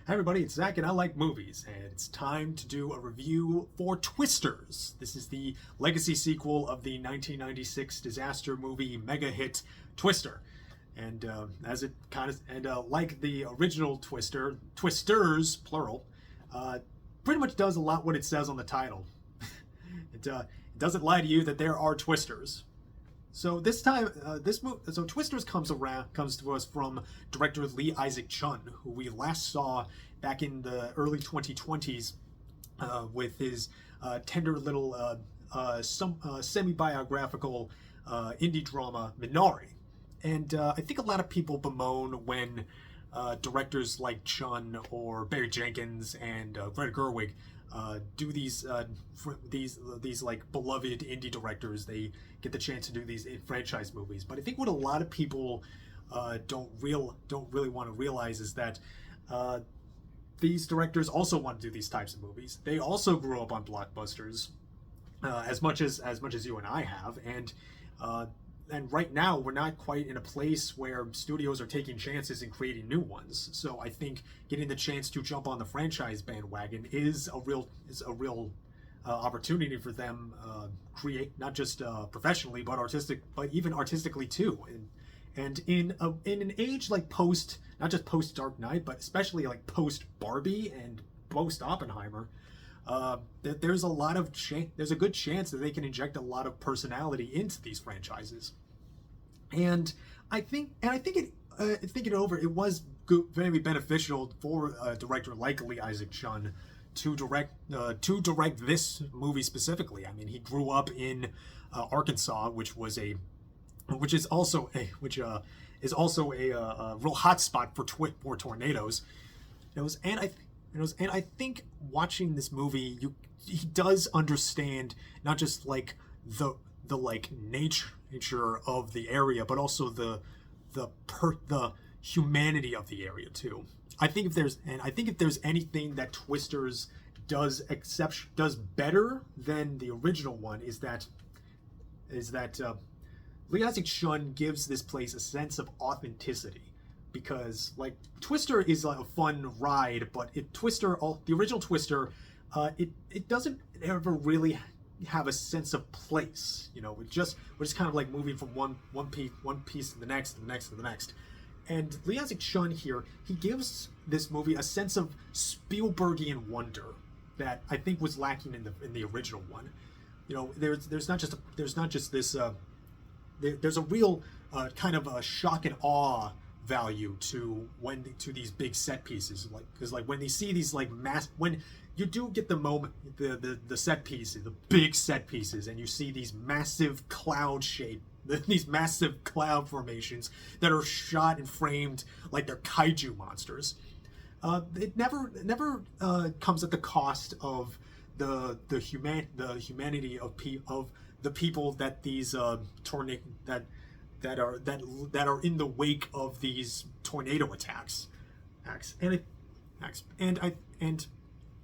Hi everybody, it's Zach and I like movies, and it's time to do a review for Twisters. This is the legacy sequel of the 1996 disaster movie mega hit Twister. And as it kind of, and like the original Twisters, plural, pretty much does a lot what it says on the title. It doesn't lie to you that there are Twisters. So this time, so Twisters comes to us from director Lee Isaac Chung, who we last saw back in the early 2020s with his tender little semi-biographical indie drama Minari. And I think a lot of people bemoan when directors like Chung or Barry Jenkins and Greta Gerwig do these like beloved indie directors. They get the chance to do these franchise movies, but I think what a lot of people don't really want to realize is that these directors also want to do these types of movies. They also grew up on blockbusters, as much as you and I have, and right now we're not quite in a place where studios are taking chances and creating new ones. So I think getting the chance to jump on the franchise bandwagon is a real opportunity for them, create not just professionally but even artistically too. And in an age like not just post Dark Knight, but especially like post Barbie and post Oppenheimer, there's a good chance that they can inject a lot of personality into these franchises. And thinking it over, it was very beneficial for a director like Lee Isaac Chung to direct this movie specifically. I mean, he grew up in Arkansas, which is also a real hot spot for tornadoes. And I think watching this movie, he does understand not just like the like nature of the area, but also the humanity of the area too. I think if there's anything that Twisters does better than the original one is that Lee Isaac Chung gives this place a sense of authenticity, because like Twister is like a fun ride, but the original Twister, it doesn't ever really have a sense of place. We're just kind of like moving from one piece to the next and the next and the next. And Lee Isaac Chung here, he gives this movie a sense of Spielbergian wonder that I think was lacking in the original one. There's not just this. There's a real kind of a shock and awe value to these big set pieces, because when you see these like when you do get the moment, the set pieces, the big set pieces, and you see these massive these massive cloud formations that are shot and framed like they're kaiju monsters. It never comes at the cost of the humanity of the people that these that are in the wake of these tornado attacks, and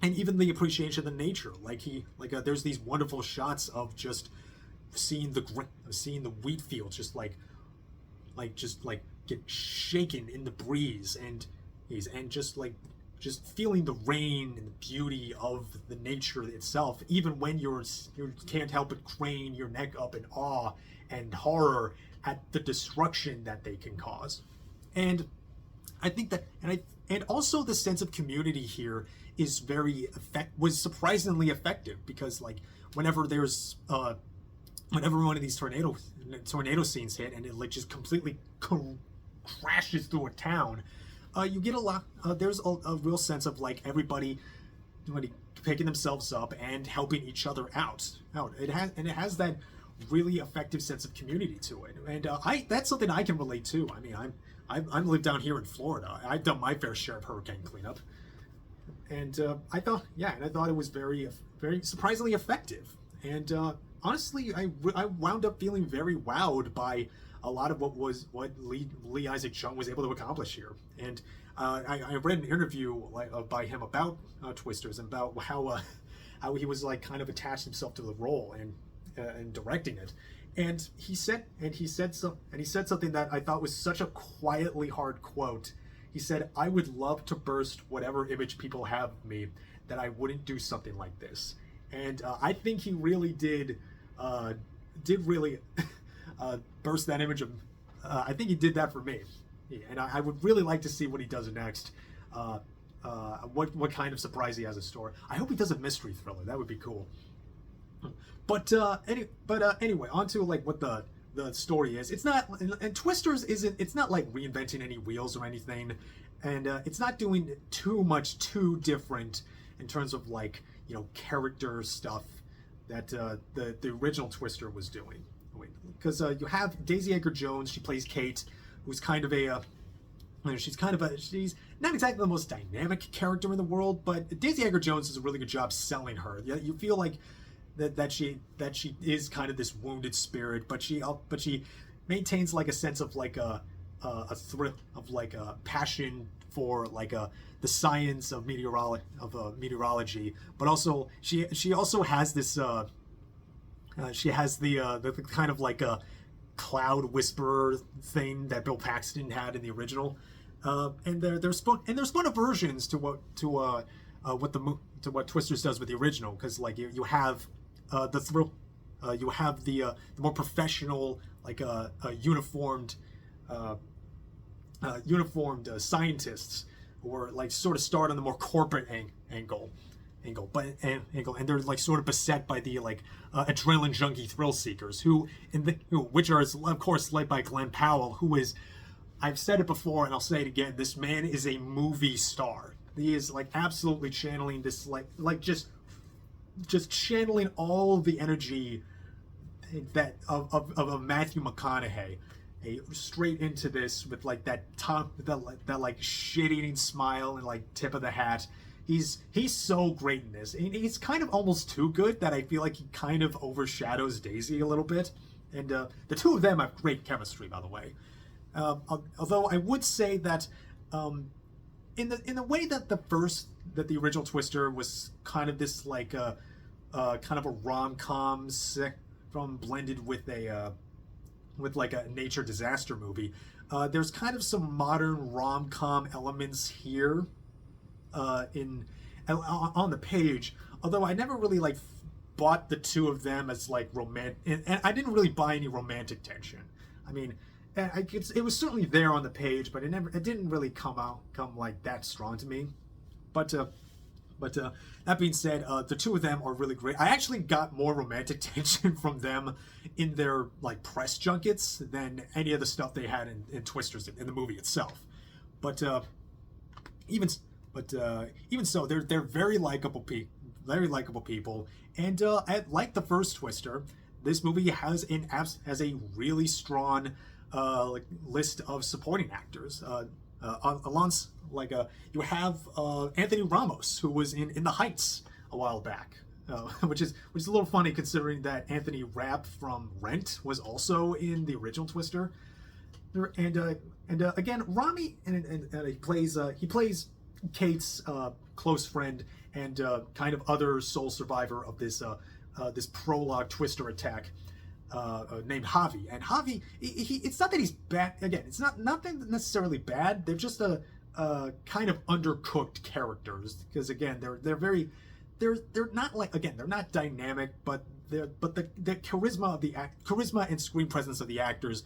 even the appreciation of the nature. There's these wonderful shots of just seeing the wheat fields just get shaken in the breeze, and just feeling the rain and the beauty of the nature itself, even when you can't help but crane your neck up in awe and horror at the destruction that they can cause. And I think that, and also the sense of community here was surprisingly effective, because like whenever one of these tornado scenes hit and it like just completely crashes through a town, you get a lot. There's a real sense of like everybody picking themselves up and helping each other out. It has that really effective sense of community to it, and that's something I can relate to. I mean, I live down here in Florida. I've done my fair share of hurricane cleanup, and I thought it was very surprisingly effective. And honestly, I wound up feeling very wowed by a lot of what Lee Isaac Chung was able to accomplish here. And I read an interview by him about Twisters, and about how he was like kind of attached himself to the role and directing it. And he said something that I thought was such a quietly hard quote. he said, "I would love to burst whatever image people have of me, that I wouldn't do something like this." And I think he really did really burst that image of. I think he did that for me, and I would really like to see what he does next. What kind of surprise he has in store. I hope he does a mystery thriller. That would be cool. But anyway, on to like what the story is. It's not, and Twisters isn't. It's not like reinventing any wheels or anything, and it's not doing too different in terms of like, you know, character stuff that the original Twister was doing. Because you have Daisy Edgar-Jones. She plays Kate, who's kind of she's not exactly the most dynamic character in the world, but Daisy Edgar-Jones does a really good job selling her. You feel like that she is kind of this wounded spirit, but she maintains like a sense of like a thrill of like a passion for like the science of meteorology, but also she also has this she has the kind of like a cloud whisperer thing that Bill Paxton had in the original, and there's fun versions to what Twisters does with the original, because like you have the thrill, you have the more professional, like uniformed scientists, who are like sort of start on the more corporate angle, and they're like sort of beset by the like adrenaline junkie thrill seekers, which are of course led by Glen Powell, who is, I've said it before and I'll say it again, this man is a movie star. He is like absolutely channeling this like just channeling all the energy that of Matthew McConaughey, straight into this with like that like shit-eating smile and like tip of the hat. He's so great in this, and he's kind of almost too good that I feel like he kind of overshadows Daisy a little bit. And the two of them have great chemistry, by the way. Although I would say that in the way that the original Twister was kind of this like kind of a rom-com from blended with like a nature disaster movie. There's kind of some modern rom-com elements here on the page, although I never really like bought the two of them as like romantic, and I didn't really buy any romantic tension. I mean, it was certainly there on the page, but it didn't really come like that strong to me. But that being said, the two of them are really great. I actually got more romantic tension from them in their like press junkets than any of the stuff they had in Twisters in the movie itself. But even so, they're very likable people. And like the first Twister, this movie has a really strong list of supporting actors. You have Anthony Ramos, who was in The Heights a while back, which is a little funny considering that Anthony Rapp from Rent was also in the original Twister. And again, Rami, and he plays Kate's close friend and kind of other sole survivor of this prologue Twister attack, named Javi. And Javi, it's not that he's bad. Again, it's nothing necessarily bad. They're just a kind of undercooked characters, because again, they're not like, again, they're not dynamic, but the charisma and screen presence of the actors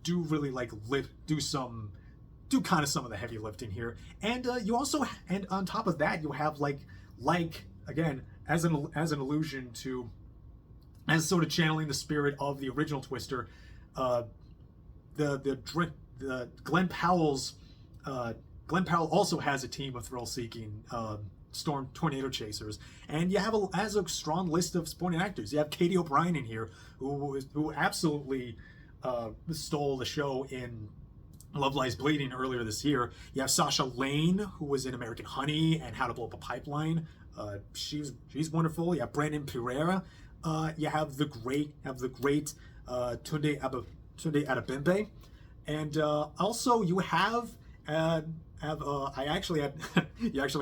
do really like do kind of some of the heavy lifting here. And you also, and on top of that, you have like again, as an allusion to, as sort of channeling the spirit of the original Twister, the Glen Powell also has a team of thrill-seeking storm tornado chasers, and you have a strong list of supporting actors. You have Katy O'Brien in here, who absolutely stole the show in Love Lies Bleeding earlier this year. You have Sasha Lane, who was in American Honey and How to Blow Up a Pipeline. She's wonderful. You have Brandon Perea. You have the great Tunde Adebimpe, and also you have you actually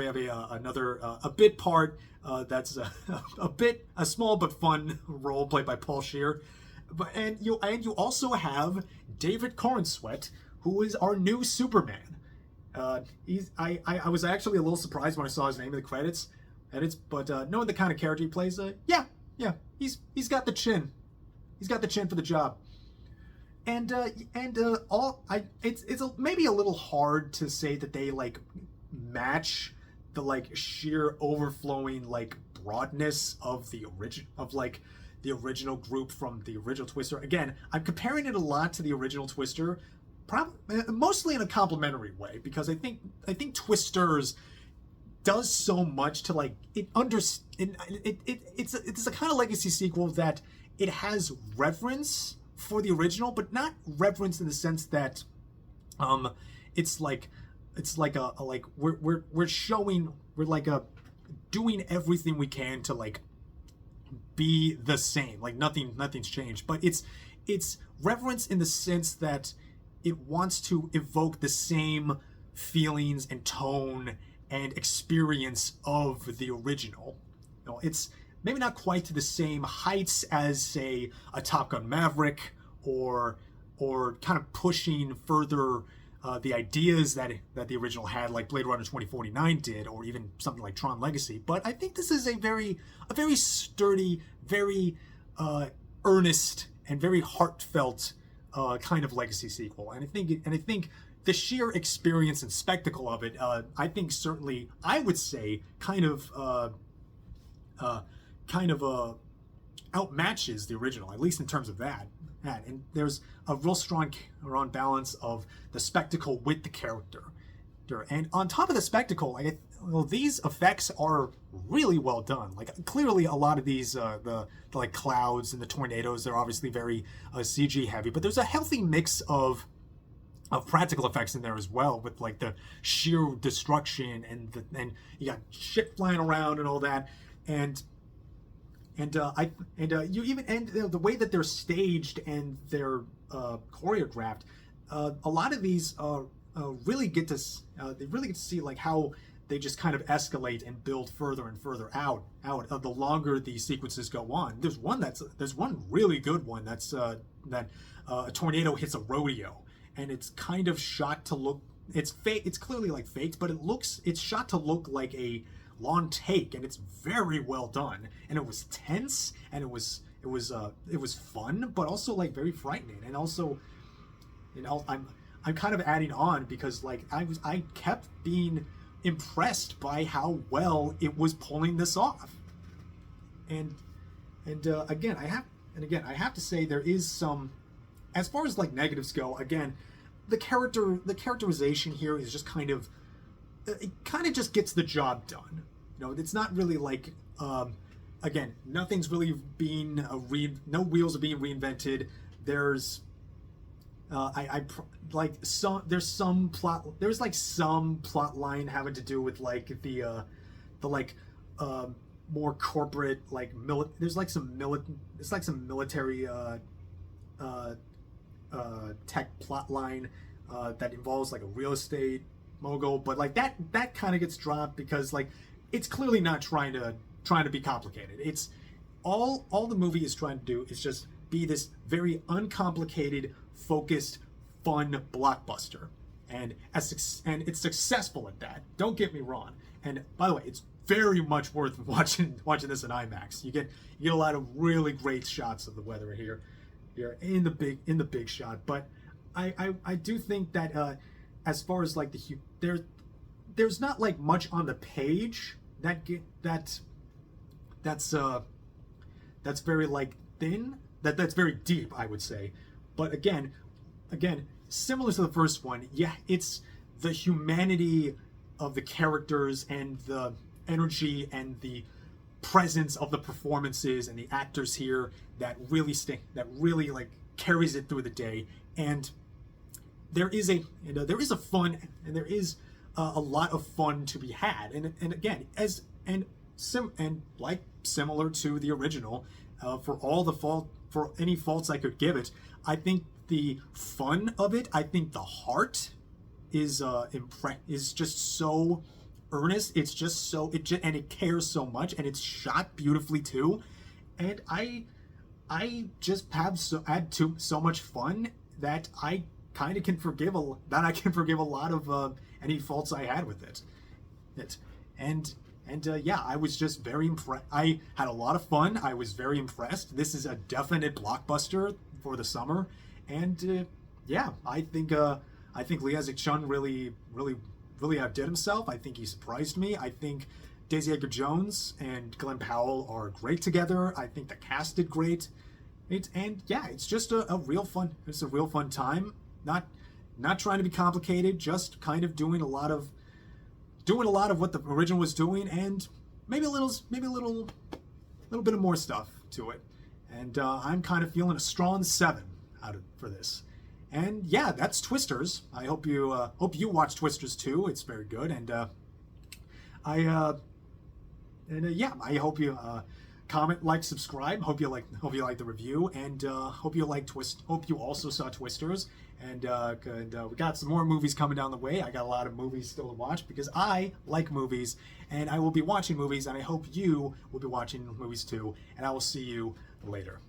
have a bit part that's a small but fun role played by Paul Scheer, and you also have David Cornswet, who is our new Superman. I was actually a little surprised when I saw his name in the edits, but knowing the kind of character he plays, yeah, he's got the chin. He's got the chin for the job. It's maybe a little hard to say that they like match the like sheer overflowing like broadness of the original group from the original Twister. Again, I'm comparing it a lot to the original Twister, mostly in a complimentary way, because I think Twisters does so much to like it's a kind of legacy sequel that it has reverence for the original, but not reverence in the sense that it's like we're doing everything we can to like be the same, like nothing's changed, but it's reverence in the sense that it wants to evoke the same feelings and tone and experience of the original. You know, it's maybe not quite to the same heights as, say, a Top Gun Maverick, or kind of pushing further the ideas that the original had, like Blade Runner 2049 did, or even something like Tron Legacy. But I think this is a very sturdy, very earnest, and very heartfelt kind of legacy sequel. And I think the sheer experience and spectacle of it, I think certainly, I would say, kind of outmatches the original, at least in terms of that. And there's a real strong balance of the spectacle with the character. And on top of the spectacle, these effects are really well done. Like, clearly a lot of these, the like clouds and the tornadoes, they're obviously very CG heavy, but there's a healthy mix of practical effects in there as well, with like the sheer destruction and you got shit flying around and all that. The way that they're staged and they're choreographed, a lot of these really get to see like how they just kind of escalate and build further and further out the longer the sequences go on. There's one really good one that's that a tornado hits a rodeo, and it's kind of shot to look, it's clearly like faked, but it's shot to look like a long take, and it's very well done, and it was tense, and it was fun, but also like very frightening. And also, you know, I'm kind of adding on because like I kept being impressed by how well it was pulling this off. And again I have to say, there is some, as far as like negatives go, again, the characterization here is just kind of, it kind of just gets the job done. You know, it's not really like, again, nothing's really being no wheels are being reinvented. There's there's some plot line having to do with like the more corporate, like there's like some military tech plot line that involves like a real estate mogul, but like that kind of gets dropped because like it's clearly not trying to be complicated. It's all the movie is trying to do is just be this very uncomplicated, focused, fun blockbuster, and it's successful at that. Don't get me wrong. And by the way, it's very much worth watching this in IMAX. You get a lot of really great shots of the weather here in the big shot. But I do think that as far as like there's not like much on the page that's very like thin, that's very deep, I would say. But again, similar to the first one, yeah, it's the humanity of the characters and the energy and the presence of the performances and the actors here that really like carries it through the day. And there is a fun, and there is a lot of fun to be had. And again, similar to the original, for any faults I could give it, I think the fun of it, I think the heart is just so earnest. It's just so and it cares so much, and it's shot beautifully too. And I just have so much fun that I kind of can forgive a lot of any faults I had with it. Yeah, I was just very impressed. I had a lot of fun. I was very impressed. This is a definite blockbuster for the summer, and yeah, I think Chung really outdid himself. I think he surprised me. I think Daisy Edgar-Jones and Glen Powell are great together. I think the cast did great. It's just a real fun. It's a real fun time. Not trying to be complicated. Just kind of doing a lot of what the original was doing, and maybe a little bit of more stuff to it. And I'm kind of feeling a strong 7 for this. And yeah, that's Twisters. I hope you watch Twisters too. It's very good. And I hope you comment, like, subscribe. Hope you like the review, and hope you also saw Twisters. And we got some more movies coming down the way. I got a lot of movies still to watch because I like movies, and I will be watching movies, and I hope you will be watching movies too. And I will see you later.